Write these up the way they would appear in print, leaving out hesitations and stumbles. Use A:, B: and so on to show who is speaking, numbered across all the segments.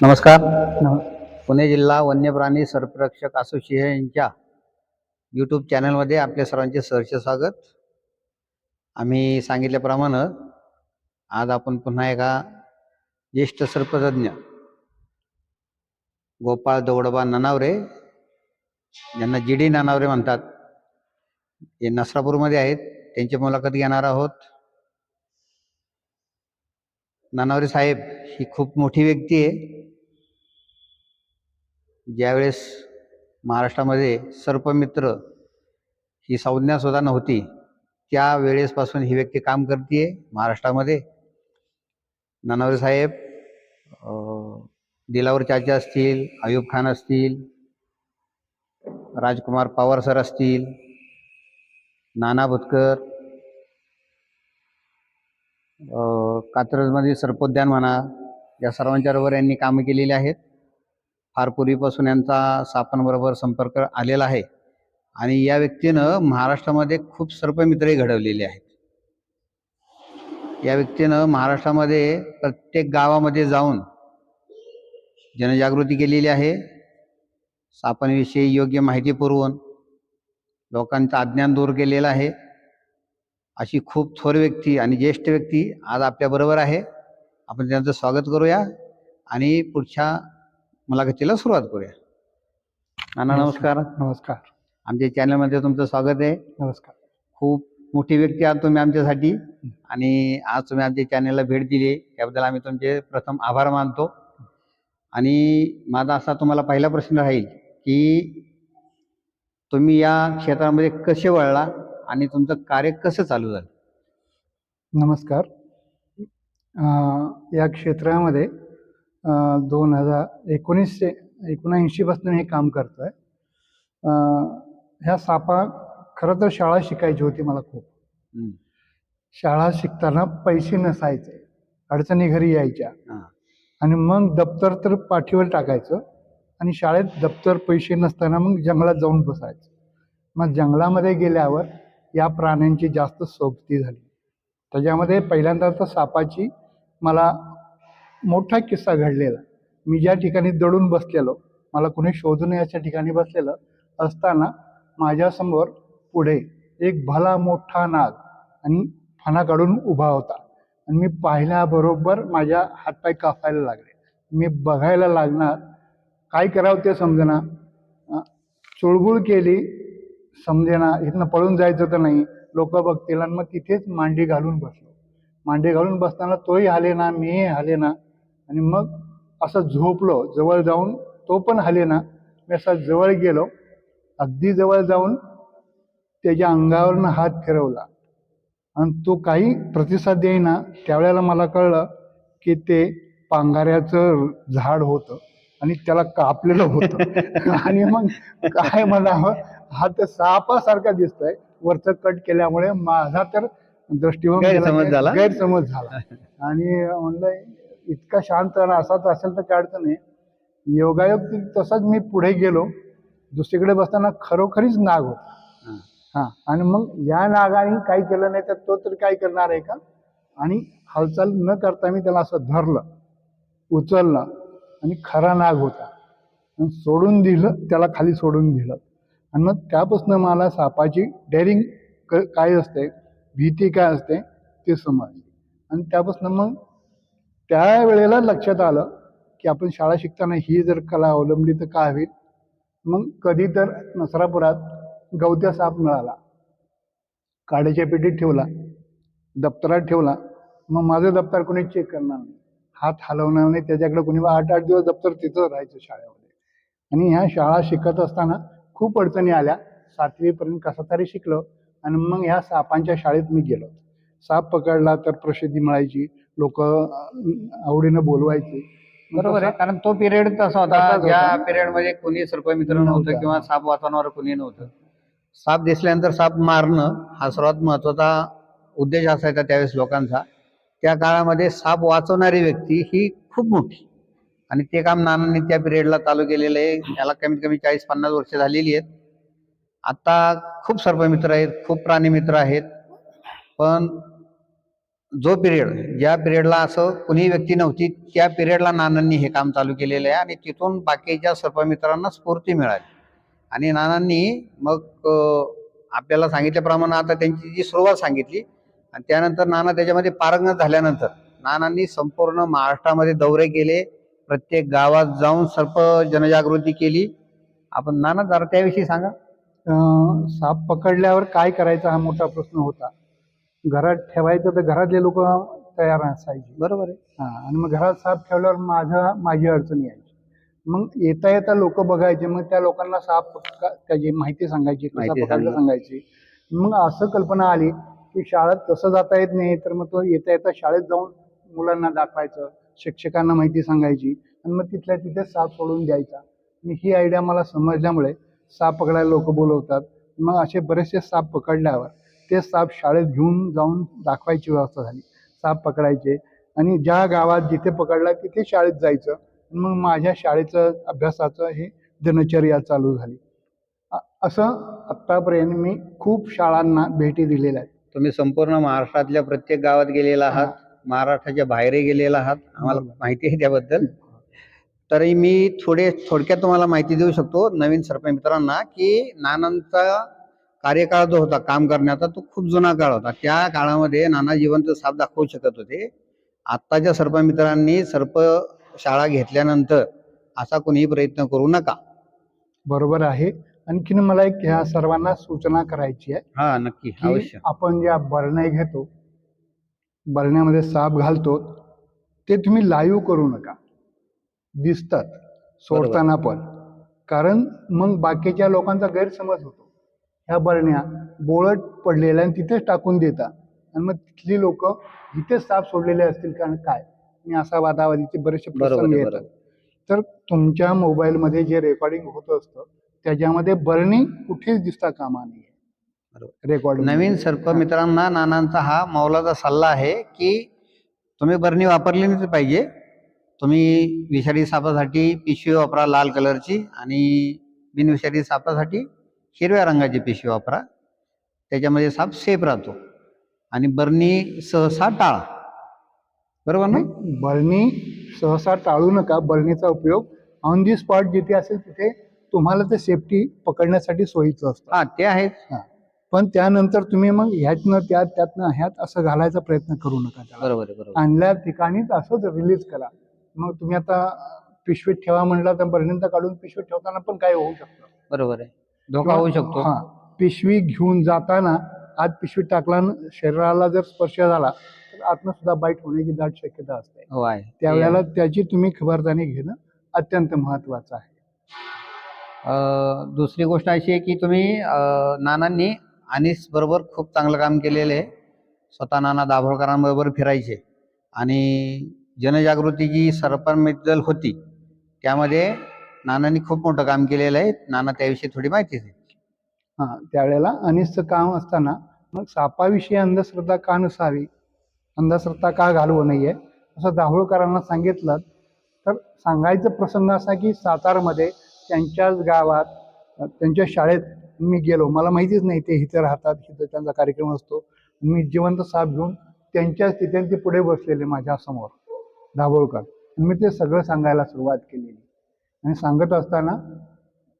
A: नमस्कार.
B: नम
A: पुणे जिल्हा वन्यप्राणी संरक्षक असोसिएशनच्या यूट्यूब चॅनलमध्ये आपल्या सर्वांचे सहर्ष स्वागत. आम्ही सांगितल्याप्रमाणे आज आपण पुन्हा एका ज्येष्ठ सर्पतज्ञ गोपाळ दौडोबा ननावरे, ज्यांना GD ननावरे म्हणतात, हे नसरापूरमध्ये आहेत, त्यांची मुलाखत घेणार आहोत. ननावरे साहेब ही खूप मोठी व्यक्ती आहे. ज्यावेळेस महाराष्ट्रामध्ये सर्पमित्र ही संज्ञा सुद्धा नव्हती, त्या वेळेसपासून ही व्यक्ती काम करते महाराष्ट्रामध्ये. ननावरे साहेब दिलावर चाचा असतील, अयूब खान असतील, राजकुमार पवार सर असतील, नाना भुतकर, कात्रजमध्ये सर्पोद्यान म्हणा, या सर्वांच्या बरोबर यांनी कामं केलेली आहेत. फार पूर्वीपासून यांचा सापांबरोबर संपर्क आलेला आहे आणि या व्यक्तीनं महाराष्ट्रामध्ये खूप सर्पमित्रही घडवलेले आहेत. या व्यक्तीनं महाराष्ट्रामध्ये प्रत्येक गावामध्ये जाऊन जनजागृती केलेली आहे. सापांविषयी योग्य माहिती पुरवून लोकांचं अज्ञान दूर केलेलं आहे. अशी खूप थोर व्यक्ती आणि ज्येष्ठ व्यक्ती आज आपल्याबरोबर आहे. आपण त्यांचं स्वागत करूया आणि पुढच्या मुलाखतीला सुरुवात करूया. नाना नमस्कार.
B: नमस्कार.
A: आमच्या चॅनलमध्ये तुमचं स्वागत आहे.
B: नमस्कार.
A: खूप मोठी व्यक्ती आहात तुम्ही आमच्यासाठी आणि आज तुम्ही आमच्या चॅनलला भेट दिली त्याबद्दल आम्ही तुमचे प्रथम आभार मानतो. आणि माझा असा तुम्हाला पहिला प्रश्न राहील की तुम्ही या क्षेत्रामध्ये कसे वळला आणि तुमचं कार्य कसं चालू झालं?
B: नमस्कार. या क्षेत्रामध्ये 1979 पासून हे काम करतोय. ह्या सापा खरं तर शाळा शिकायची होती मला खूप. शाळा शिकताना पैसे नसायचे, अडचणी घरी यायच्या आणि मग दप्तर तर पाठीवर टाकायचं आणि शाळेत दप्तर पैसे नसताना मग जंगलात जाऊन बसायचं. मग जंगलामध्ये गेल्यावर या प्राण्यांची जास्त सोबती झाली. त्याच्यामध्ये पहिल्यांदा तर सापाची मला मोठा किस्सा घडलेला. मी ज्या ठिकाणी दडून बसलेलो, मला कोणी शोधू नये अशा ठिकाणी बसलेलं असताना माझ्यासमोर पुढे एक भला मोठा नाग आणि फणा काढून उभा होता आणि मी पाहिल्याबरोबर माझ्या हातपाय कापायला लागले. मी बघायला लागणार, काय करावं ते समजेना. चुळबुळ केली, समजेना. इथनं पळून जायचं तर नाही, लोक बघतील, आणि मग तिथेच मांडी घालून बसलो. मांडी घालून बसताना तोही हालेना, मीही हालेना आणि मग असं झोपलो. जवळ जाऊन तो पण हालेना. मी असा जवळ गेलो, अगदी जवळ जाऊन त्याच्या अंगावरनं हात फिरवला आणि तो काही प्रतिसाद देईना. त्यावेळेला मला कळलं की ते पांगाऱ्याचं झाड होतं आणि त्याला कापलेलं होतं. आणि मग काय म्हणावं, हा तर सापासारखा दिसतोय. वरचं कट केल्यामुळे माझा तर दृष्टिकोन गैरसमज झाला. आणि म्हणलं इतका शांत असाच असेल तर काय अडचण नाही. योगायोग तसाच मी पुढे गेलो. दुसरीकडे बसताना खरोखरीच नाग होता. आणि मग या नागाने काही केलं नाही तर तो तर काय करणार आहे का. आणि हालचाल न करता मी त्याला असं धरलं, उचललं आणि खरा नाग होता. सोडून दिलं, त्याला खाली सोडून दिलं. आणि मग त्यापासून मला सापाची डेअरिंग काय असते, भीती काय असते ते समजले. आणि त्यापासून मग त्यावेळेला लक्षात आलं की आपण शाळा शिकताना ही जर कला अवलंबली तर काय होईल. मग कधी तर नसरापुरात गवत्या साप मिळाला, काड्याच्या पेटीत ठेवला, दप्तरात ठेवला. मग माझं दप्तर कोणी चेक करणार नाही, हात हलवणार नाही त्याच्याकडे कोणी. 8-8 दिवस दप्तर तिथं राहायचं शाळेमध्ये. आणि ह्या शाळा शिकत असताना खूप अडचणी आल्या. 7वी पर्यंत कसा तरी शिकलो आणि मग ह्या सापांच्या शाळेत मी गेलो. साप पकडला तर प्रसिद्धी मिळायची, लोक आवडीनं बोलवायचे.
A: बरोबर आहे, कारण तो पिरियड तसा होता ज्या पिरियडमध्ये कोणी सर्पमित्र नव्हतं किंवा साप वाचवणारं कोणी नव्हतं. साप दिसल्यानंतर साप मारणं हा सर्वात महत्वाचा उद्देश असायचा त्यावेळेस लोकांचा. त्या काळामध्ये साप वाचवणारी व्यक्ती ही खूप मोठी, आणि ते काम नानांनी त्या पिरियडला चालू केलेलं आहे. त्याला कमीत कमी 40-50 वर्ष झालेली आहेत. आता खूप सर्पमित्र आहेत, खूप प्राणीमित्र आहेत, पण जो पिरियड, ज्या पिरियडला असं कुणी व्यक्ती नव्हती, त्या पिरियडला नानांनी हे काम चालू केलेलं आहे आणि तिथून बाकीच्या सर्पमित्रांना स्फूर्ती मिळाली. आणि नानांनी मग आपल्याला सांगितल्याप्रमाणे आता त्यांची जी सुरुवात सांगितली आणि त्यानंतर नाना त्याच्यामध्ये पारंगत झाल्यानंतर नानांनी संपूर्ण महाराष्ट्रामध्ये दौरे केले, प्रत्येक गावात जाऊन सर्प जनजागृती केली. आपण नाना जरा त्याविषयी सांगा.
B: साप पकडल्यावर काय करायचा हा मोठा प्रश्न होता. घरात ठेवायचं तर घरातले लोक तयार नसायचे.
A: बरोबर आहे.
B: आणि मग घरात साप ठेवल्यावर माझी अडचण यायची. मग येता येता लोक बघायचे, मग त्या लोकांना साप त्याची माहिती सांगायची, कसा पकडायला सांगायची. मग असं कल्पना आली की शाळेत तसं जाता येत नाही, तर मग तो येता येता शाळेत जाऊन मुलांना दाखवायचं, शिक्षकांना माहिती सांगायची आणि मग तिथल्या तिथे साप सोडून द्यायचा. आणि ही आयडिया मला समजल्यामुळे साप पकडायला लोक बोलवतात. मग असे बरेचसे साप पकडल्यावर ते साप शाळेत घेऊन जाऊन दाखवायची व्यवस्था झाली. साप पकडायचे आणि ज्या गावात जिथे पकडला तिथे शाळेत जायचं. मग माझ्या शाळेचं अभ्यासाचं हे दिनचर्या चालू झाली. असं आत्तापर्यंत मी खूप शाळांना भेटी दिलेल्या आहेत.
A: तुम्ही संपूर्ण महाराष्ट्रातल्या प्रत्येक गावात गेलेला आहात, महाराष्ट्राच्या बाहेरही गेलेला आहात, आम्हाला माहिती आहे त्याबद्दल. तरी मी थोडक्यात तुम्हाला माहिती देऊ शकतो नवीन सर्पमित्रांना की नानांचा कार्यकाळ जो होता काम करण्याचा तो खूप जुना काळ होता. त्या काळामध्ये नाना जिवंत साप दाखवू शकत होते. आत्ताच्या सर्पमित्रांनी सर्प शाळा घेतल्यानंतर असा कोणीही प्रयत्न करू नका.
B: बरोबर आहे. आणखीन मला एक ह्या सर्वांना सूचना करायची आहे.
A: हा, नक्की, अवश्य.
B: आपण ज्या बरण्या घेतो, बरण्यामध्ये साप घालतो, ते तुम्ही लाईव्ह करू नका. दिसतात सोडताना पण, कारण मग बाकीच्या लोकांचा गैरसमज होतो. ह्या बरण्या बोळट पडलेल्या आणि तिथेच टाकून देतात आणि मग तिथली लोक इथेच साप सोडलेले असतील कारण काय, आणि असा वादावादीचे बरेचसे प्रसंग येतात. तर तुमच्या मोबाईलमध्ये जे रेकॉर्डिंग होत असतं त्याच्यामध्ये बरणी कुठेच दिसता कामा नये. रेकॉर्डिंग
A: नवीन सर्पमित्रांना नानांचा हा मौलाचा सल्ला आहे की तुम्ही बरणी वापरली नाही पाहिजे. तुम्ही विषारी सापासाठी पिशवी वापरा लाल कलरची आणि बिनविषारी सापासाठी हिरव्या रंगाची पिशवी वापरा. त्याच्यामध्ये साप सेफ राहतो. आणि बरणी सहसा टाळा. बरोबर ना?
B: बरणी सहसा टाळू नका. बरणीचा उपयोग ऑन दी स्पॉट जिथे असेल तिथे तुम्हाला ते सेफ्टी पकडण्यासाठी सोयीचं असतं.
A: हा, ते आहेच.
B: पण त्यानंतर तुम्ही मग ह्यातनं त्यातनं ह्यात असं घालायचा प्रयत्न करू नका.
A: बरोबर आहे, बरोबर.
B: आणल्या ठिकाणीच असंच रिलीज करा. मग तुम्ही आता पिशवीत ठेवा म्हणला तर बरणींचा काढून पिशवीत ठेवताना पण काय होऊ शकतं.
A: बरोबर आहे, धोका होऊ शकतो.
B: पिशवी घेऊन जाताना आत पिशवीत टाकला, शरीराला जर स्पर्श झाला तर आतनं सुद्धा बाईट होण्याची दाट शक्यता असते.
A: हो आहे.
B: त्यावेळेला त्याची तुम्ही खबरदारी घेणं अत्यंत महत्वाचं आहे.
A: दुसरी गोष्ट अशी आहे की तुम्ही नानांनी अनिस बरोबर खूप चांगलं काम केलेलं आहे. स्वतः नाना दाभोळकरांबरोबर फिरायचे आणि जनजागृती जी सर्पांबद्दल होती त्यामध्ये नानांनी खूप मोठं काम केलेलं आहे. नाना त्याविषयी थोडी माहिती द्या.
B: त्यावेळेला अनिसचं काम असताना मग सापाविषयी अंधश्रद्धा का नसावी, अंधश्रद्धा का घालवू नये असं दाभोळकरांना सांगितलं. तर सांगायचा प्रसंग असा की सातारमध्ये त्यांच्याच गावात त्यांच्या शाळेत मी गेलो. मला माहितीच नाही ते इथे राहतात, इथं त्यांचा कार्यक्रम असतो. मी जिवंत साप घेऊन त्यांच्याच तिथे ते पुढे बसलेले माझ्या समोर दाभोळकर. मी ते सगळं सांगायला सुरुवात केलेली आणि सांगत असताना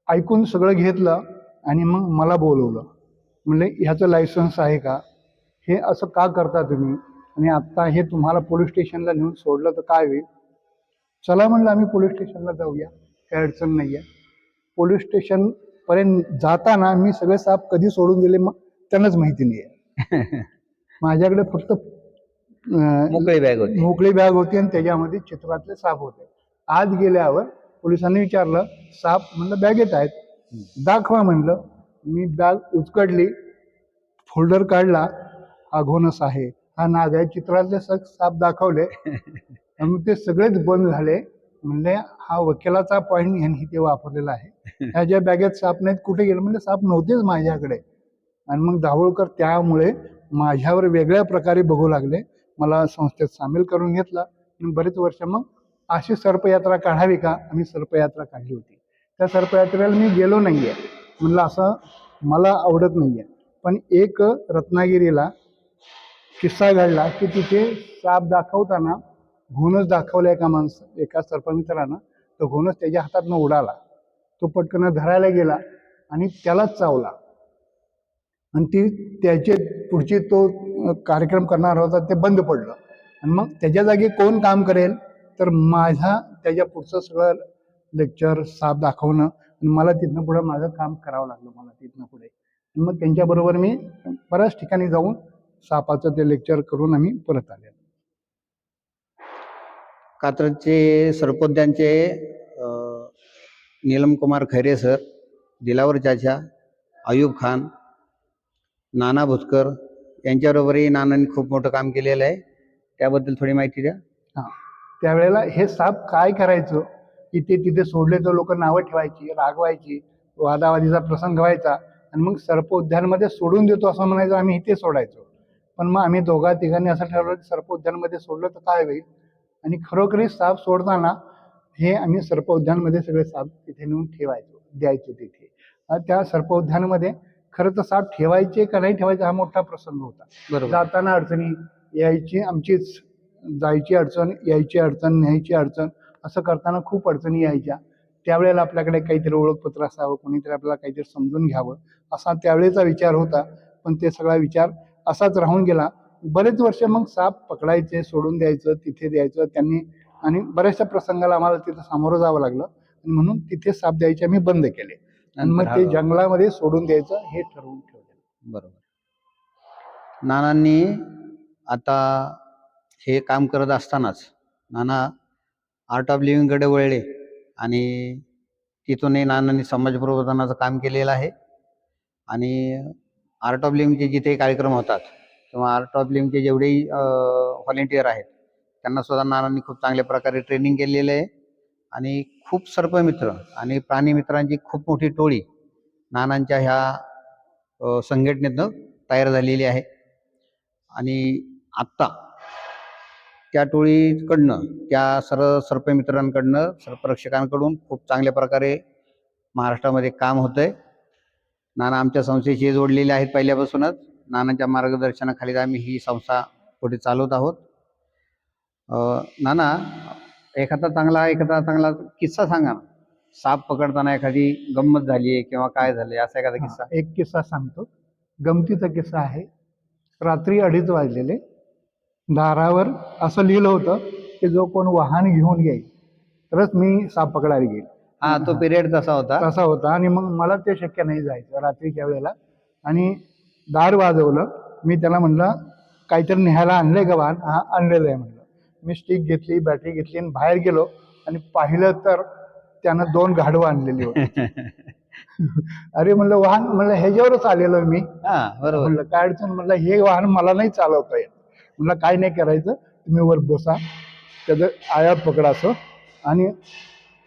B: ऐकून सगळं घेतलं आणि मग मला बोलवलं. म्हणले ह्याचं लायसन्स आहे का, हे असं का करता तुम्ही, आणि आत्ता हे तुम्हाला पोलीस स्टेशनला नेऊन सोडलं तर काय होईल. चला म्हणलं आम्ही पोलीस स्टेशनला जाऊया, काही अडचण नाही आहे. पोलीस स्टेशनपर्यंत जाताना मी सगळे साप कधी सोडून दिले मग त्यांनाच माहिती नाही आहे. माझ्याकडे फक्त मोकळी बॅग होती आणि त्याच्यामध्ये चित्रातले साप होते. आत गेल्यावर पोलिसांनी विचारलं साप, म्हणलं बॅगेत आहेत, दाखवा म्हणलं. मी बॅग उचकडली, फोल्डर काढला, हा घोणस आहे, हा नाग आहे, चित्रातले साप दाखवले आणि ते सगळेच बंद झाले. म्हणले हा वकिलाचा पॉईंट यांनी ते वापरलेला आहे. ह्या ज्या बॅगेत साप नाहीत कुठे गेलं, म्हणजे साप नव्हतेच माझ्याकडे. आणि मग दाभोळकर त्यामुळे माझ्यावर वेगळ्या प्रकारे बघू लागले. मला संस्थेत सामील करून घेतलं आणि बरेच वर्ष मग अशी सर्पयात्रा काढावी का, आम्ही सर्पयात्रा काढली होती. त्या सर्पयात्रेला मी गेलो नाही आहे, म्हणलं असं मला आवडत नाही आहे. पण एक रत्नागिरीला किस्सा घडला की तिथे साप दाखवताना घोणस दाखवला एका सर्पमित्रानं. तो घोणस त्याच्या हातातनं उडाला. तो पटकन धरायला गेला आणि त्यालाच चावला. आणि त्याचे पुढची तो कार्यक्रम करणार होता ते बंद पडलं. आणि मग त्याच्या जागी कोण काम करेल, तर त्याच्या पुढचं सगळं लेक्चर साप दाखवणं आणि मला तिथनं पुढे माझं काम करावं लागलं मला तिथनं पुढे. मग त्यांच्याबरोबर मी बऱ्याच ठिकाणी जाऊन सापाचं ते लेक्चर करून आम्ही परत आले.
A: कात्रजचे सर्पोद्यानचे नीलम कुमार खैरे सर, दिलावर चाचा, अयूब खान, नाना भुतकर यांच्याबरोबरही नानांनी खूप मोठं काम केलेलं आहे. त्याबद्दल थोडी माहिती द्या.
B: हां, त्यावेळेला हे साप काय करायचं की तिथे सोडले तर लोक नावं ठेवायची, रागवायची, वादावादीचा प्रसंग व्हायचा आणि मग सर्पोद्यानमध्ये सोडून देतो असं म्हणायचं, आम्ही इथे सोडायचो. पण मग आम्ही दोघा तिघांनी असं ठरवलं की सर्पोद्यानमध्ये सोडलं तर काय होईल. आणि खरोखरी साप सोडताना हे आम्ही सर्पोद्यानमध्ये सगळे साप तिथे नेऊन द्यायचो तिथे. त्या सर्पोद्यानमध्ये खरं तर साप ठेवायचे का नाही ठेवायचे हा मोठा प्रसंग होता.
A: बरोबर.
B: जाताना अडचणी यायची, आमचीच जायची अडचण, यायची अडचण, न्यायची अडचण, असं करताना खूप अडचणी यायच्या. त्यावेळेला आपल्याकडे काहीतरी ओळखपत्र असावं, कोणीतरी आपल्याला काहीतरी समजून घ्यावं असा त्यावेळेचा विचार होता. पण ते सगळा विचार असाच राहून गेला. बरेच वर्ष मग साप पकडायचे, सोडून द्यायचं, तिथे द्यायचं त्यांनी. आणि बऱ्याचशा प्रसंगाला आम्हाला तिथं सामोरं जावं लागलं आणि म्हणून तिथे साप द्यायचे आम्ही बंद केले. आणि मग ते जंगलामध्ये सोडून द्यायचं हे ठरवून ठेवलं.
A: बरोबर. नानांनी आता हे काम करत असतानाच नाना आर्ट ऑफ लिव्हिंगकडे वळले आणि तिथूनही नानांनी समाज प्रबोधनाचं काम केलेलं आहे. आणि आर्ट ऑफ लिव्हिंगचे जिथे कार्यक्रम होतात किंवा आर्ट ऑफ लिव्हिंगचे जेवढेही व्हॉलेंटियर आहेत त्यांना सुद्धा नानांनी खूप चांगल्या प्रकारे ट्रेनिंग केलेलं आहे. आणि खूप सर्पमित्र आणि प्राणीमित्रांची खूप मोठी टोळी नानांच्या ह्या संघटनेतनं तयार झालेली आहे. आणि आत्ता त्या टोळीकडनं, त्या सर्व सर्पमित्रांकडनं, सर्परक्षकांकडून खूप चांगल्या प्रकारे महाराष्ट्रामध्ये काम होतंय. नाना आमच्या संस्थेशी जोडलेले आहेत पहिल्यापासूनच. नानांच्या मार्गदर्शनाखाली आम्ही ही संस्था पुढे चालवत आहोत. नाना, एखादा चांगला किस्सा सांगा ना. साप पकडताना एखादी गंमत झाली आहे किंवा काय झाले असा एखादा किस्सा.
B: एक किस्सा सांगतो. गमतीचा किस्सा आहे. रात्री 2:30 वाजलेले. दारावर असं लिहिलं होतं की जो कोण वाहन घेऊन येईल तरच मी साप पकडायला घेईल.
A: हा, तो पिरियड तसा होता.
B: आणि मग मला ते शक्य नाही जायचं रात्रीच्या वेळेला. आणि दार वाजवलं. मी त्याला म्हणलं काहीतरी न्यायला आणलंय का वाहन. हा, आणलेलं आहे म्हणलं. मी स्टिक घेतली, बॅटरी घेतली आणि बाहेर गेलो आणि पाहिलं तर त्यानं 2 गाढवं आणलेली होती. अरे म्हणलं वाहन, म्हणलं ह्याच्यावरच आलेलो मी.
A: बरोबर.
B: म्हणलं काय अडचण, म्हणलं हे वाहन मला नाही चालवता येत. म्हणलं काय नाही करायचं, तुम्ही वर बसा, त्याचं आया पकडा असं आणि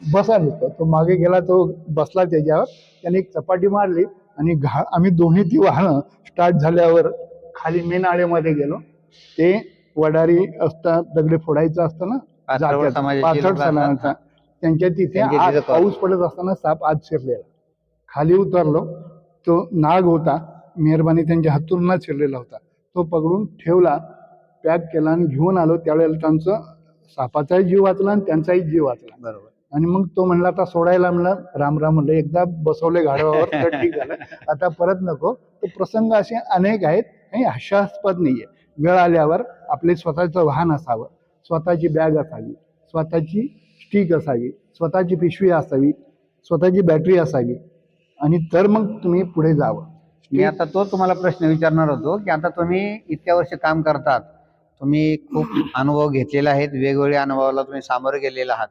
B: बसा नुसतं. तो मागे गेला, तो बसला त्याच्यावर. त्याने एक चपाटी मारली आणि आम्ही दोन्ही ती वाहनं स्टार्ट झाल्यावर खाली मेन आळेमध्ये गेलो. ते वडारी असतात, दगडे फोडायचं असतं ना, पाथर्ड समाजाचा, त्यांच्या तिथे पाऊस पडत असताना साप आत शिरलेला. खाली उतरलो. तो नाग होता, मेहरबानी त्यांच्या हातून शिरलेला होता. तो पकडून ठेवला, पॅक केला आणि घेऊन आलो. त्यावेळेला त्यांचा सापाचाही जीव वाचला आणि त्यांचाही जीव वाचला.
A: बरोबर.
B: आणि मग तो म्हणला आता सोडायला. म्हणलं राम राम, म्हणलं एकदा बसवले गाढवावर तर ठीक झालं, आता परत नको. तो प्रसंग असे अनेक आहेत. काही हास्यास्पद नाहीये. वेळ आल्यावर आपले स्वतःचं वाहन असावं, स्वतःची बॅग असावी, स्वतःची स्टिक असावी, स्वतःची पिशवी असावी, स्वतःची बॅटरी असावी आणि तर मग तुम्ही पुढे जावं.
A: मी आता तो तुम्हाला प्रश्न विचारणार होतो की आता तुम्ही इतक्या वर्ष काम करतात, तुम्ही खूप अनुभव घेतलेले आहेत, वेगवेगळ्या अनुभवाला तुम्ही सामोरे गेलेले आहात.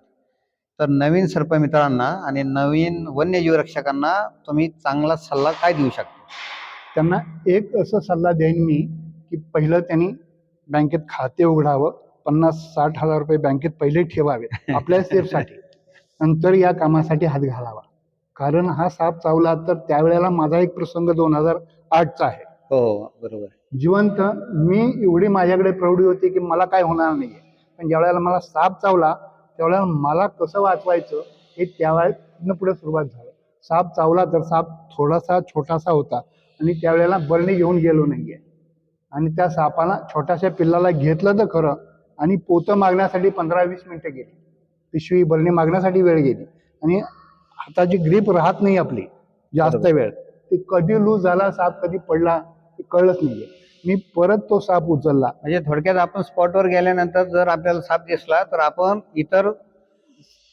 A: तर नवीन सर्पमित्रांना आणि नवीन वन्यजीव रक्षकांना तुम्ही चांगला सल्ला काय देऊ शकता?
B: त्यांना एक असं सल्ला देईन मी की पहिलं त्यांनी बँकेत खाते उघडावं. 50-60 हजार रुपये बँकेत पहिले ठेवावे आपल्या सेफसाठी, नंतर या कामासाठी हात घालावा. कारण हा साप चावला तर त्यावेळेला माझा एक प्रसंग 2008चा आहे.
A: हो, बरोबर.
B: जिवंत मी एवढी माझ्याकडे प्रौढी होती की मला काय होणार नाहीये. पण ज्या वेळेला मला साप चावला त्यावेळेला मला कसं वाचवायचं हे त्यावेळेला पुढे सुरुवात झालं. साप चावला तर साप थोडासा छोटासा होता आणि त्यावेळेला बरणी घेऊन गेलो नाहीये. आणि त्या सापाला छोट्याशा पिल्लाला घेतलं तर खरं, आणि पोतं मागण्यासाठी 15-20 मिनिटं गेली, पिशवी बरणी मागण्यासाठी वेळ गेली, आणि हाताची ग्रीप राहत नाही आपली जास्त वेळ. ते कधी लूज झाला साप, कधी पडला ते कळलंच नाहीये. मी परत तो साप उचलला.
A: म्हणजे थोडक्यात आपण स्पॉटवर गेल्यानंतर जर आपल्याला साप दिसला तर आपण इतर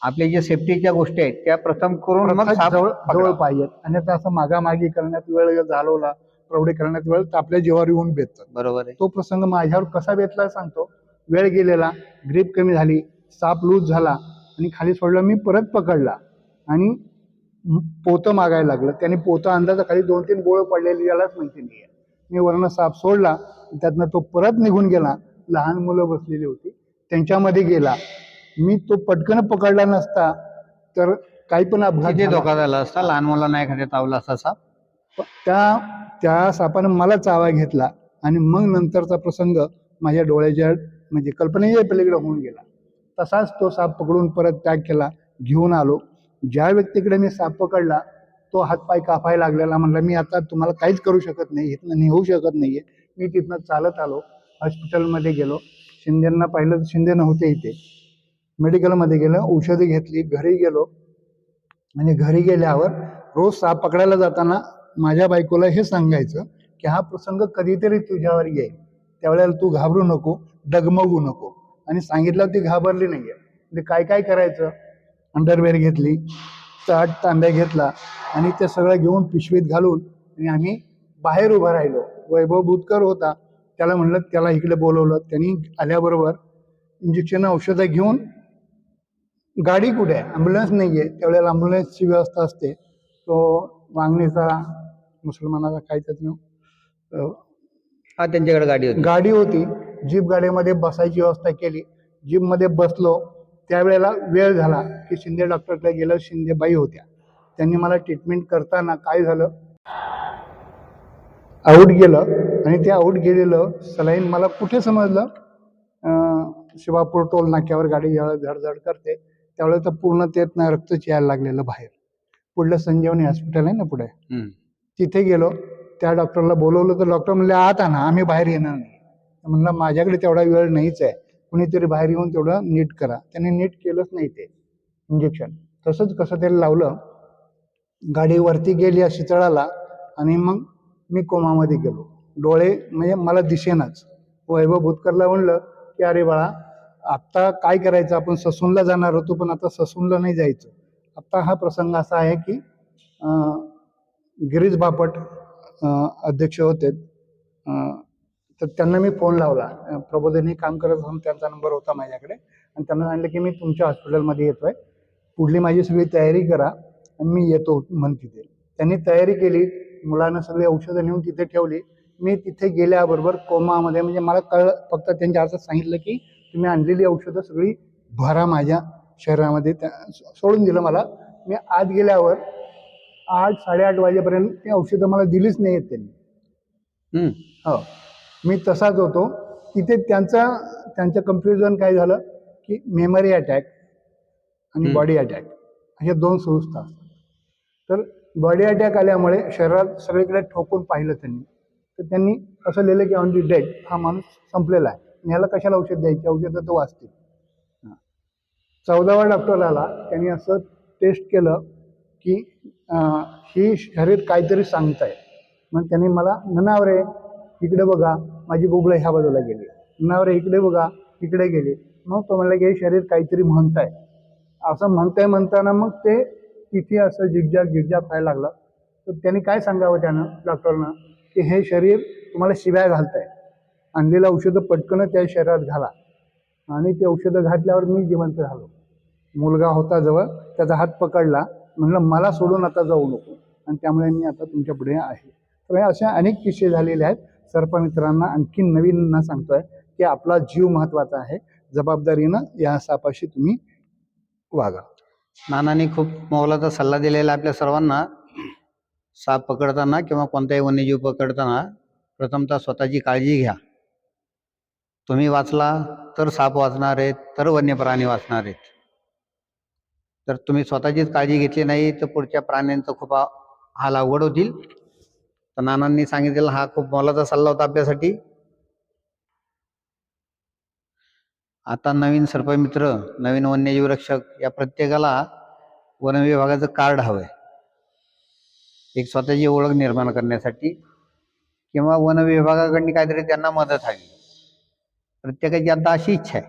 A: आपले जे सेफ्टीच्या गोष्टी आहेत त्या प्रथम करून मग साप
B: जवळ
A: पकडावा.
B: पाहिजेत, आणि आता असं मागामागी करण्यात वेळ घालवला, प्रौढी करण्यात वेळ, तर आपल्या जीवावर येऊन बेततात.
A: बरोबर आहे.
B: तो प्रसंग माझ्यावर कसा बेतला सांगतो. वेळ गेलेला, ग्रीप कमी झाली, साप लूज झाला आणि खाली सोडला. मी परत पकडला आणि पोतं मागायला लागलं. त्याने पोतं अंदाजा खाली 2-3 गोळ पडलेली यालाच माहिती नाहीये. मी वरनं साप सोडला, त्यातनं तो परत निघून गेला. लहान मुलं बसलेली होती, त्यांच्यामध्ये गेला. मी तो पटकन पकडला नसता तर काही पण अपघात
A: किती
B: झाला.
A: धोका झाला असता, लहान मुलांना एखाद्या चावला असता साप.
B: त्या सापानं मला चावा घेतला आणि मग नंतरचा प्रसंग माझ्या डोळ्याच्या म्हणजे कल्पनेच्या पलीकडे होऊन गेला. तसाच तो साप पकडून परत पॅक केला, घेऊन आलो. ज्या व्यक्तीकडे मी साप पकडला तो हातपाय कापायला लागलेला. म्हणला मी आता तुम्हाला काहीच करू शकत नाही, इथनं निघू शकत नाहीये. मी तिथनं चालत आलो, हॉस्पिटलमध्ये गेलो. शिंदेंना पाहिलं तर शिंदे नव्हते इथे. मेडिकलमध्ये गेलो, औषधी घेतली, घरी गेलो. आणि घरी गेल्यावर रोज साप पकडायला जाताना माझ्या बायकोला हे सांगायचं की हा प्रसंग कधीतरी तुझ्यावर येईल, त्यावेळेला तू घाबरू नको, डगमगू नको. आणि सांगितलं ती घाबरली नाहीये. म्हणजे काय काय करायचं, अंडरवेअर घेतली, तांब्या घेतला आणि ते सगळं घेऊन पिशवीत घालून आणि आम्ही बाहेर उभं राहिलो. वैभव बुतकर होता, त्याला म्हणलं, त्याला इकडे बोलवलं. त्यांनी आल्याबरोबर इंजेक्शन औषधं घेऊन, गाडी कुठे आहे, ॲम्ब्युलन्स नाही आहे, त्यावेळेला ॲम्ब्युलन्सची व्यवस्था असते. तो वांगणीचा मुसलमानाचा काय त्याचं नाव,
A: हा, त्यांच्याकडे गाडी होती.
B: गाडी होती. जीप गाडीमध्ये बसायची व्यवस्था केली. जीपमध्ये बसलो. त्यावेळेला वेळ झाला की शिंदे डॉक्टरकडे गेलं. शिंदेबाई होत्या. त्यांनी मला ट्रीटमेंट करताना काय झालं, आऊट गेलं. आणि ते आऊट गेलेलं सलाईन मला कुठे समजलं, शिवापूर टोल नाक्यावर गाडी झडझड करते त्यावेळेस तर पूर्ण त्यातनं रक्तच यायला लागलेलं बाहेर. पुढलं संजीवनी हॉस्पिटल आहे ना पुढे, तिथे गेलो. त्या डॉक्टरला बोलवलं तर डॉक्टर म्हणले आत आणा, आम्ही बाहेर येणार नाही. म्हणलं माझ्याकडे तेवढा वेळ नाहीच आहे, कुणीतरी बाहेर येऊन तेवढं नीट करा. त्यांनी नीट केलंच नाही ते इंजेक्शन. तसंच कसं तरी लावलं, गाडी वरती गेली शितळाला आणि मग मी कोमामध्ये गेलो. डोळे म्हणजे मला दिसेनाच. वैभव भूतकरला म्हणलं की अरे बाळा, आत्ता काय करायचं, आपण ससूनला जाणार होतो पण आता ससूनला नाही जायचं. आत्ता हा प्रसंग असा आहे की गिरीश बापट अध्यक्ष होते, तर त्यांना मी फोन लावला. प्रबोधिनी काम करत म्हणून त्यांचा नंबर होता माझ्याकडे, आणि त्यांना सांगितलं की मी तुमच्या हॉस्पिटलमध्ये येतोय, पुढली माझी सगळी तयारी करा आणि मी येतो म्हण तिथे. त्यांनी तयारी केली, मुलांना सगळी औषधं नेऊन तिथे ठेवली. मी तिथे गेल्याबरोबर कोमामध्ये, म्हणजे मला कळलं, फक्त त्यांच्या हातात सांगितलं की तुम्ही आणलेली औषधं सगळी भरा माझ्या शरीरामध्ये, सोडून दिलं मला. मी आत गेल्यावर 8-8:30 वाजेपर्यंत ते औषधं मला दिलीच नाही आहेत त्यांनी. हो, मी तसाच होतो तिथे. त्यांचं कन्फ्युजन काय झालं की मेमरी अटॅक आणि बॉडी अटॅक अशा 2 संस्था असतात. तर बॉडी अटॅक आल्यामुळे शरीरात सगळीकडे ठोकून पाहिलं त्यांनी, तर त्यांनी असं लिहिलं की ऑन दी डेड, हा माणूस संपलेला आहे, ह्याला कशाला औषध द्यायची, औषधं तो वाचतील. 14वा डॉक्टर आला, त्यांनी असं टेस्ट केलं की ही शरीर काहीतरी सांगताय. मग त्यांनी मला, ननावरे इकडे बघा, माझी बुबळं ह्या बाजूला गेली, ननावरे इकडे बघा, इकडे गेली. मग तो म्हणला की हे शरीर काहीतरी म्हणताय. असं म्हणताना मग ते तिथे असं झिगझॅग व्हायला लागलं. तर त्यांनी काय सांगावं त्यानं, डॉक्टरनं, की हे शरीर तुम्हाला शिव्या घालताय, आणलेलं औषधं पटकन त्या शरीरात घाला. आणि ते औषधं घातल्यावर मी जिवंत झालो. मुलगा होता जवळ, त्याचा हात पकडला, म्हणलं मला सोडून आता जाऊ नको, आणि त्यामुळे मी आता तुमच्या पुढे आहे. तर अशा अनेक किस्से झालेले आहेत. सर्पमित्रांना आणखी नवीन सांगतोय की आपला जीव महत्त्वाचा आहे, जबाबदारीनं या सापाशी तुम्ही वागा.
A: नानांनी खूप मोलाचा सल्ला दिलेला आपल्या सर्वांना. साप पकडताना किंवा कोणताही वन्यजीव पकडताना प्रथमतः स्वतःची काळजी घ्या. तुम्ही वाचला तर साप वाचणार आहेत, तर वन्य प्राणी वाचणार आहेत. तर तुम्ही स्वतःचीच काळजी घेतली नाही तर पुढच्या प्राण्यांचं खूप हाल अवघड होतील. तर नानांनी सांगितलेला हा खूप मोलाचा सल्ला होता आपल्यासाठी. आता नवीन सरपंच मित्र, नवीन वन्यजीव रक्षक या प्रत्येकाला वन विभागाचं कार्ड हवंय, एक स्वतःची ओळख निर्माण करण्यासाठी, किंवा वन विभागाकडून काहीतरी त्यांना मदत हवी. प्रत्येकाची आता अशी इच्छा आहे.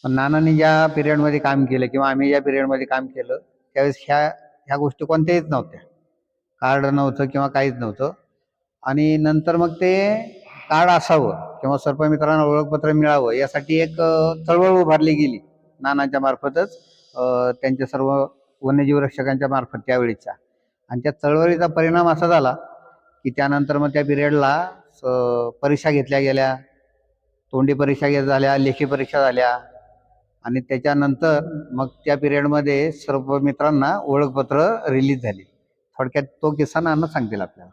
A: पण नानांनी ज्या पिरियडमध्ये काम केलं किंवा आम्ही ज्या पिरियडमध्ये काम केलं त्यावेळेस ह्या गोष्टी कोणत्याहीच नव्हत्या. कार्ड नव्हतं किंवा काहीच नव्हतं. आणि नंतर मग ते कार्ड असावं किंवा सरपंच मित्रांना ओळखपत्र मिळावं यासाठी एक चळवळ उभारली गेली नानांच्या मार्फतच, त्यांच्या सर्व वन्यजीव रक्षकांच्या मार्फत त्यावेळेच्या. आणि त्या चळवळीचा परिणाम असा झाला की त्यानंतर मग त्या पिरियडला परीक्षा घेतल्या गेल्या, तोंडी परीक्षा झाल्या, लेखी परीक्षा झाल्या, आणि त्याच्यानंतर मग त्या पिरियडमध्ये सर्व मित्रांना ओळखपत्र रिलीज झाली. थोडक्यात तो किस्सा नाना सांगतील आपल्याला.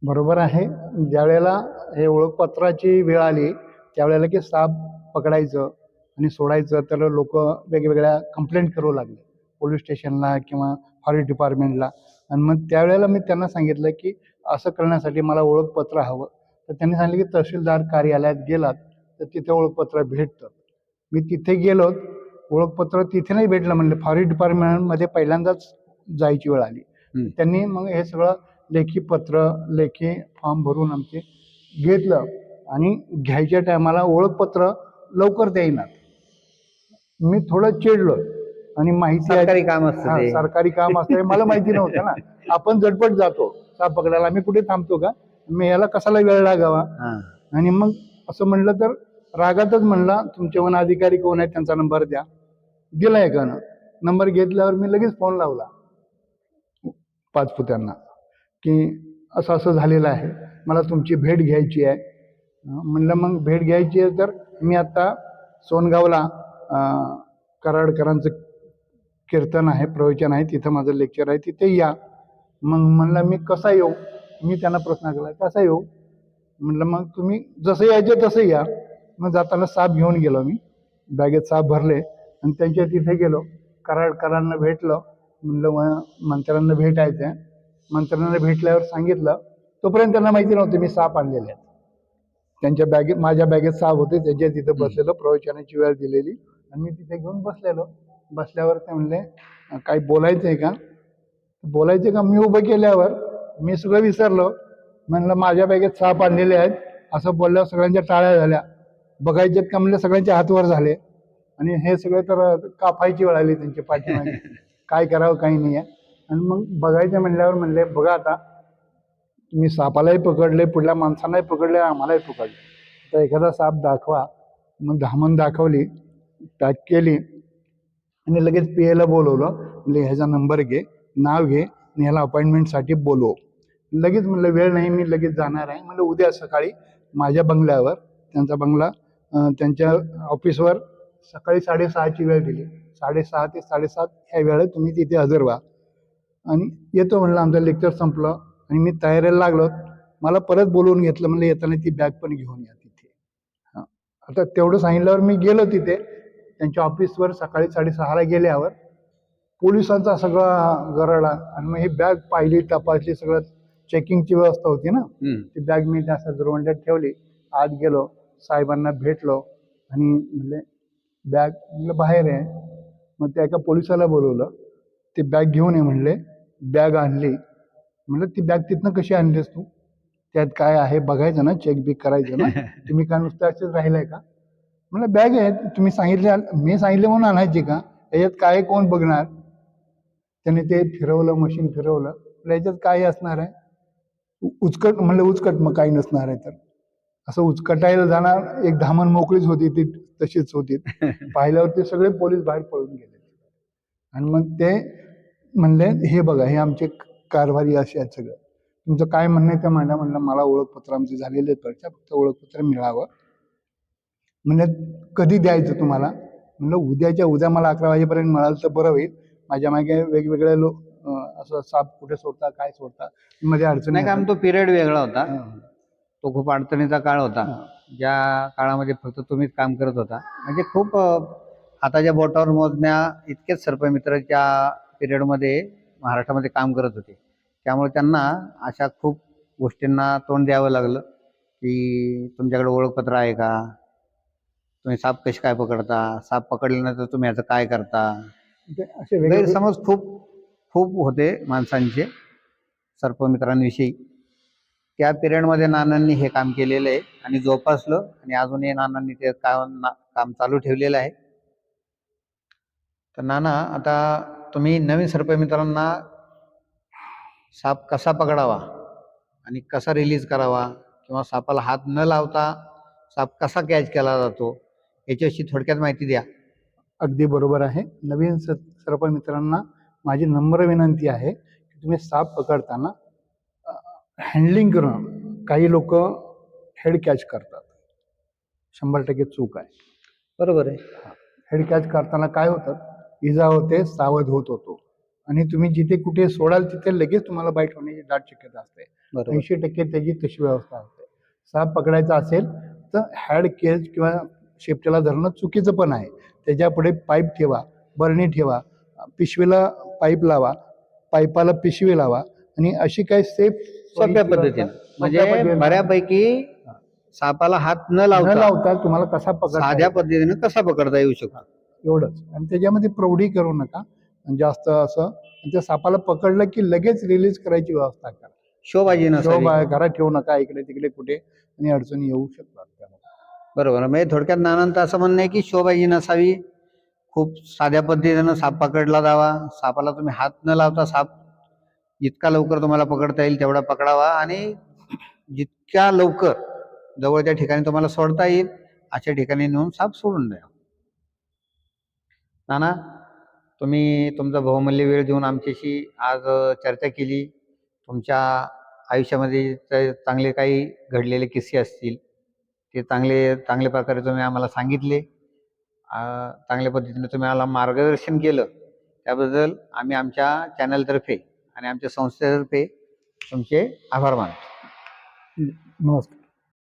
B: बरोबर आहे. ज्यावेळेला हे ओळखपत्राची वेळ आली त्यावेळेला की साप पकडायचं आणि सोडायचं, तर लोक वेगवेगळ्या कंप्लेंट करू लागले पोलीस स्टेशनला किंवा फॉरेस्ट डिपार्टमेंटला. आणि मग त्यावेळेला मी त्यांना सांगितलं की असं करण्यासाठी मला ओळखपत्र हवं. तर त्यांनी सांगितलं की तहसीलदार कार्यालयात गेलात तर तिथे ओळखपत्र भेटतं. मी तिथे गेलो, ओळखपत्र तिथे नाही भेटलं. म्हणले फॉरेस्ट डिपार्टमेंटमध्ये पहिल्यांदाच जायची वेळ आली. त्यांनी मग हे सगळं लेखी पत्र, लेखी फॉर्म भरून आमचे घेतलं. आणि घ्यायच्या टायमाला ओळखपत्र लवकर देईनात. मी थोडं चिडलो. आणि माहिती
A: सरकारी काम असतं ते.
B: सरकारी काम असतं मला माहिती नव्हतं ना. आपण झटपट जातो साप पकडायला, आम्ही कुठे थांबतो का, मी याला कशाला वेळ लागावा. आणि मग असं म्हणलं तर रागातच म्हणला, तुमचे वन अधिकारी कोण आहेत त्यांचा नंबर द्या. दिला एकानं नंबर. घेतल्यावर मी लगेच फोन लावला पाचपुत्यांना की असं असं झालेलं आहे, मला तुमची भेट घ्यायची आहे. म्हणलं मग भेट घ्यायची आहे तर मी आत्ता सोनगावला कराडकरांचं कीर्तन आहे, प्रवचन आहे, तिथं माझं लेक्चर आहे, तिथे या. मग म्हणलं मी कसा येऊ, मी त्यांना प्रश्न केला कसा येऊ. म्हणलं मग तुम्ही जसं यायचे तसं या. मग जाताना साप घेऊन गेलो मी, बॅगेत साप भरले आणि त्यांच्या तिथे गेलो. कराडकरांना भेटलो. म्हणलं मंत्र्यांना भेटायचं आहे. मंत्र्यांना भेटल्यावर सांगितलं. तोपर्यंत त्यांना माहिती नव्हतं मी साप आणलेले आहेत. त्यांच्या बॅगेत, माझ्या बॅगेत साप होते, त्याच्या तिथं बसलेलो, प्रवचनाची वेळ दिलेली आणि मी तिथे घेऊन बसलेलो. बसल्यावर ते म्हणले काही बोलायचं आहे का. बोलायचं का, मी उभं केल्यावर मी सगळं विसरलो. म्हणलं माझ्या बॅगेत साप आणलेले आहेत असं बोलल्यावर सगळ्यांच्या टाळ्या झाल्या. बघायच्यात का म्हणलं सगळ्यांचे हात वर झाले. आणि हे सगळे तर कापायची वेळ आली त्यांच्या पाठीमागे. काय करावं काही नाही आहे. आणि मग बघायचं म्हणल्यावर म्हणले बघा आता तुम्ही सापालाही पकडले, पुढल्या माणसांनाही पकडले, आम्हालाही पकडले, तर एखादा साप दाखवा. मग धामण दाखवली, पॅक केली आणि लगेच PA बोलवलं. म्हणजे ह्याचा नंबर घे, नाव घे आणि ह्याला अपॉइंटमेंटसाठी बोलव. लगेच म्हणलं वेळ नाही, मी लगेच जाणार आहे. म्हणलं उद्या सकाळी माझ्या बंगल्यावर, त्यांचा बंगला त्यांच्या ऑफिसवर सकाळी 6:30ची वेळ दिली. 6:30 ते 7:30 ह्या वेळेत तुम्ही तिथे हजर व्हा. आणि येतो म्हणलं, आमचं लेक्चर संपलं आणि मी तयारीला लागलो. मला परत बोलवून घेतलं. म्हणलं येताना ती बॅग पण घेऊन या तिथे. हां, आता तेवढं सांगितल्यावर मी गेलो तिथे त्यांच्या ऑफिसवर. सकाळी 6:30ला गेल्यावर पोलिसांचा सगळा गराडा. आणि मग ही बॅग पाहिली, तपासली, सगळं चेकिंगची व्यवस्था होती ना. ती बॅग मी त्या दरवाज्यात ठेवली. आत गेलो, साहेबांना भेटलो आणि म्हणले बॅग, म्हणलं बाहेर आहे. मग त्या एका पोलिसाला बोलवलं, ती बॅग घेऊन ये म्हणले. बॅग आणली. म्हणलं ती बॅग तिथनं कशी आणलीस तू, त्यात काय आहे बघायचं ना, चेक बिक करायचं ना, तुम्ही काय नुसतं असेच राहिलंय का. म्हणलं बॅग आहे, तुम्ही सांगितले, मी सांगितले म्हणून आणायची का, याच्यात काय कोण बघणार. त्याने ते फिरवलं, मशीन फिरवलं. याच्यात काय असणार आहे, उचकट. म्हणलं उचकट, मग काही नसणार आहे. तर असं उचकटायला जाणार, एक धामण मोकळीच होती, ती तशीच होती. पाहिल्यावर सगळे पोलीस बाहेर पळून गेले. आणि मग ते म्हणले हे बघा, हे आमचे कारभारी असे आहेत सगळं, तुमचं काय म्हणणं आहे ते मांडा. म्हणलं मला ओळखपत्र आमचे झालेले परीक्षा, फक्त ओळखपत्र मिळावं. म्हणजे कधी द्यायचं तुम्हाला. म्हणलं उद्याच्या उद्या मला 11 वाजेपर्यंत मिळालं तर बरं होईल. माझ्या मागे वेगवेगळे लोक असं साप कुठे सोडता, काय सोडता, मध्ये अडचण
A: नाही. काम तो पिरियड वेगळा होता, तो खूप अडचणीचा काळ होता. ज्या काळामध्ये फक्त तुम्हीच काम करत होता. म्हणजे खूप हाताच्या बोटावर मोजण्या इतकेच सरपंच मित्र त्या पिरियडमध्ये महाराष्ट्रामध्ये काम करत होते. त्यामुळे त्यांना अशा खूप गोष्टींना तोंड द्यावं लागलं की तुमच्याकडे ओळखपत्र आहे का, तुम्ही साप कसे काय पकडता, साप पकडल्यानंतर तुम्ही याचं काय करता.
B: ते असे वेगळे
A: गैरसमज खूप खूप होते माणसांचे सर्पमित्रांविषयी. त्या पिरियडमध्ये नानांनी हे काम केलेलं आहे आणि जोपासलं, आणि अजूनही नानांनी ते काम चालू ठेवलेलं आहे. तर नाना, आता तुम्ही नवीन सर्पमित्रांना साप कसा पकडावा आणि कसा रिलीज करावा, किंवा सापाला हात न लावता साप कसा कॅच केला जातो, याच्याविषयी थोडक्यात माहिती द्या.
B: अगदी बरोबर आहे. नवीन सर्प मित्रांना माझी नम्र विनंती आहे की तुम्ही साप पकडताना हँडलिंग करणं, काही लोक हेड कॅच करतात, 100% चूक आहे.
A: बरोबर आहे.
B: हेड कॅच करताना काय होतं, इजा होते, सावध होतो, आणि तुम्ही जिथे कुठे सोडाल तिथे लगेच तुम्हाला बाईट होण्याची दाट शक्यता असते.
A: बरोबर.
B: 80% त्याची तशी व्यवस्था असते. साप पकडायचा असेल तर हॅड केज किंवा शेपटीला धरणं चुकीचं पण आहे. त्याच्यापुढे पाईप ठेवा, बरणी ठेवा, पिशवीला पाईप लावा, पाईपाला पिशवी लावा, आणि अशी काही सेफ
A: सोप्या पद्धतीने, म्हणजे बऱ्यापैकी सापाला हात न
B: लावता तुम्हाला कसा पकडता
A: साध्या पद्धतीने कसा पकडता येऊ शकतो,
B: एवढंच. आणि त्याच्यामध्ये प्रौढी करू नका जास्त असं. त्या सापाला पकडलं की लगेच रिलीज करायची व्यवस्था करा.
A: शोबाजी नसावी.
B: घरात ठेवू नका इकडे तिकडे कुठे, आणि अडचणी येऊ शकतात त्यामुळे.
A: बरोबर. म्हणजे थोडक्यात नानांचं असं म्हणणं आहे की शोबाजी नसावी, खूप साध्या पद्धतीनं साप पकडला जावा, सापाला तुम्ही हात न लावता साप जितका लवकर तुम्हाला पकडता येईल तेवढा पकडावा, आणि जितक्या लवकर जवळच्या ठिकाणी तुम्हाला सोडता येईल अशा ठिकाणी नेऊन साप सोडून द्या. नाना, तुम्ही तुमचा बहुमूल्य वेळ देऊन आमच्याशी आज चर्चा केली. तुमच्या आयुष्यामध्ये चांगले काही घडलेले किस्से असतील ते चांगल्या प्रकारे तुम्ही आम्हाला सांगितले. चांगल्या पद्धतीने तुम्ही आम्हाला मार्गदर्शन केलं, त्याबद्दल आम्ही आमच्या चॅनलतर्फे आणि आमच्या संस्थेतर्फे तुमचे आभार मानतो.
B: नमस्कार.